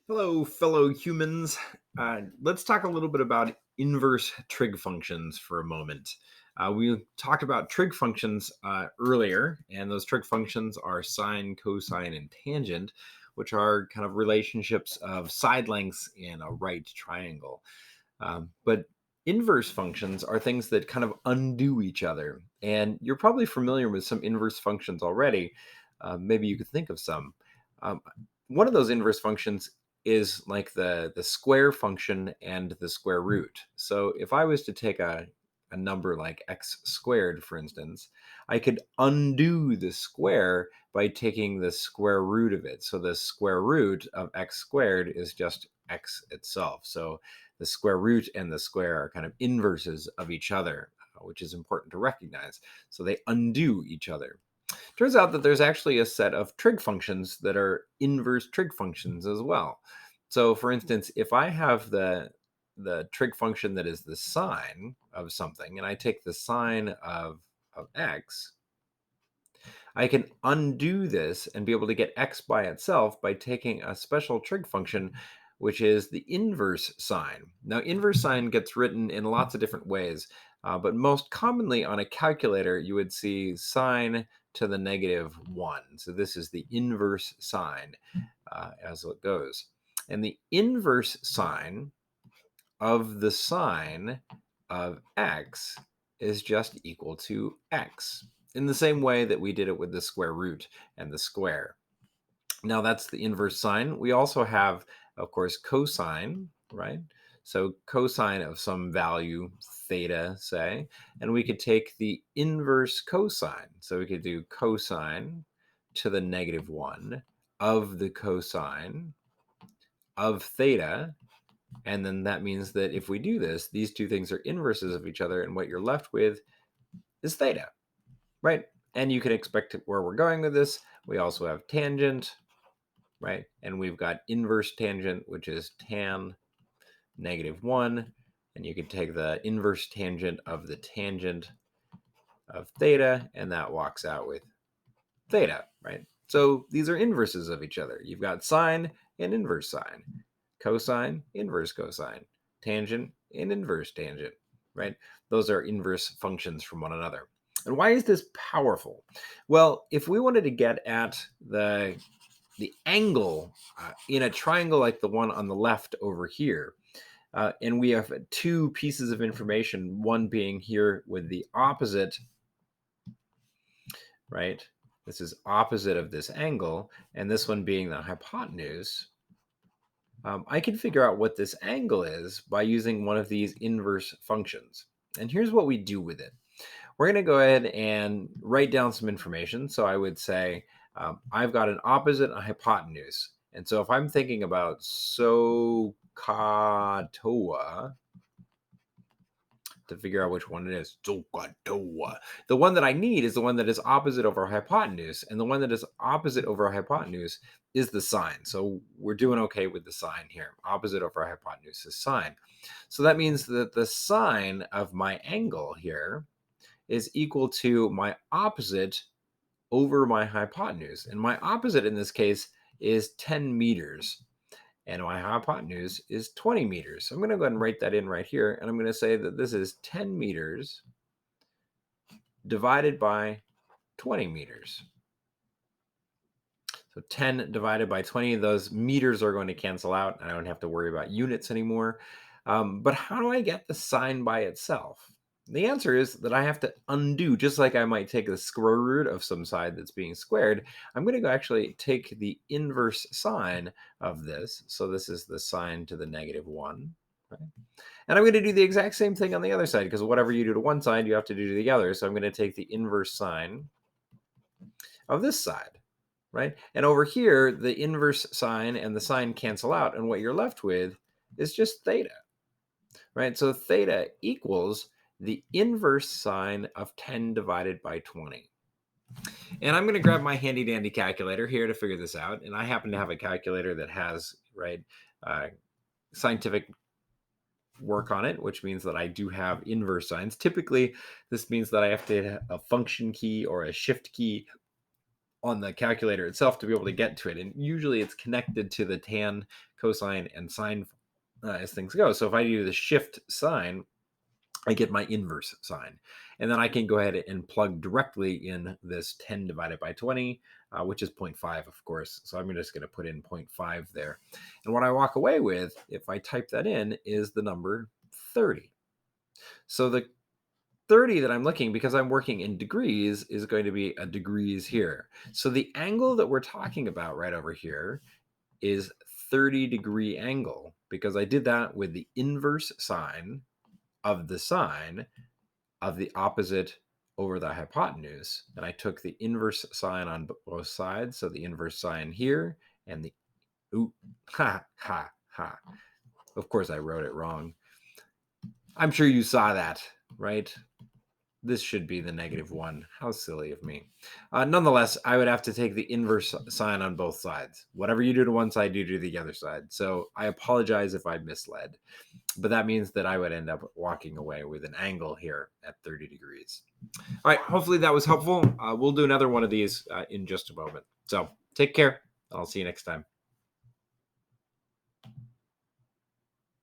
Hello, fellow humans. Let's talk a little bit about inverse trig functions for a moment. We talked about trig functions earlier, and those trig functions are sine, cosine, and tangent, which are kind of relationships of side lengths in a right triangle. But inverse functions are things that kind of undo each other. And you're probably familiar with some inverse functions already. Maybe you could think of some. Um, One of those inverse functions is like the square function and the square root. So if I was to take a number like x squared, for instance, I could undo the square by taking the square root of it. So the square root of x squared is just x itself. So the square root and the square are kind of inverses of each other, which is important to recognize. So they undo each other. Turns out that there's actually a set of trig functions that are inverse trig functions as well. So for instance, if I have the trig function that is the sine of something, and I take the sine of x, I can undo this and be able to get x by itself by taking a special trig function, which is the inverse sine. Now, inverse sine gets written in lots of different ways, but most commonly on a calculator, you would see sine to the -1. So this is the inverse sine as it goes. And the inverse sine of the sine of x is just equal to x, in the same way that we did it with the square root and the square. Now that's the inverse sine. We also have, of course, cosine, right? So cosine of some value, theta, say, and we could take the inverse cosine. So we could do cosine to the -1 of the cosine of theta. And then that means that if we do this, these two things are inverses of each other, and what you're left with is theta, right? And you can expect where we're going with this. We also have tangent, right? And we've got inverse tangent, which is tan -1. And you can take the inverse tangent of the tangent of theta, and that walks out with theta, right? So these are inverses of each other. You've got sine and inverse sine, cosine, inverse cosine, tangent, and inverse tangent, right? Those are inverse functions from one another. And why is this powerful? Well, if we wanted to get at the angle in a triangle like the one on the left over here, and we have two pieces of information, one being here with the opposite, right? This is opposite of this angle, and this one being the hypotenuse. I can figure out what this angle is by using one of these inverse functions. And here's what we do with it. We're going to go ahead and write down some information. So I would say I've got an opposite and a hypotenuse. And so if I'm thinking about SOHCAHTOA, to figure out which one it is. The one that I need is the one that is opposite over hypotenuse, and the one that is opposite over hypotenuse is the sine. So we're doing okay with the sine here. Opposite over hypotenuse is sine. So that means that the sine of my angle here is equal to my opposite over my hypotenuse. And my opposite in this case is 10 meters. And my hypotenuse is 20 meters. So I'm going to go ahead and write that in right here. And I'm going to say that this is 10 meters divided by 20 meters. So 10 divided by 20, those meters are going to cancel out. I don't have to worry about units anymore. But how do I get the sine by itself? The answer is that I have to undo, just like I might take the square root of some side that's being squared. I'm going to go actually take the inverse sine of this. So this is the sine to the -1. Right? And I'm going to do the exact same thing on the other side, because whatever you do to one side, you have to do to the other. So I'm going to take the inverse sine of this side. Right? And over here, the inverse sine and the sine cancel out. And what you're left with is just theta. Right? So theta equals the inverse sine of 10 divided by 20. And I'm going to grab my handy dandy calculator here to figure this out. And I happen to have a calculator that has, right, scientific work on it, which means that I do have inverse sines. Typically, this means that I have to hit a function key or a shift key on the calculator itself to be able to get to it. And usually it's connected to the tan, cosine, and sine as things go. So if I do the shift sign, I get my inverse sine. And then I can go ahead and plug directly in this 10 divided by 20, which is 0.5, of course. So I'm just going to put in 0.5 there. And what I walk away with, if I type that in, is the number 30. So the 30 that I'm looking, because I'm working in degrees, is going to be a degrees here. So the angle that we're talking about right over here is 30-degree angle, because I did that with the inverse sine of the sine of the opposite over the hypotenuse. And I took the inverse sine on both sides. So the inverse sine here and the, ooh, ha, ha, ha. Of course I wrote it wrong. I'm sure you saw that, right? This should be the -1. How silly of me. Nonetheless, I would have to take the inverse sine on both sides. Whatever you do to one side, you do to the other side. So I apologize if I misled. But that means that I would end up walking away with an angle here at 30 degrees. All right, hopefully that was helpful. We'll do another one of these in just a moment. So take care. I'll see you next time.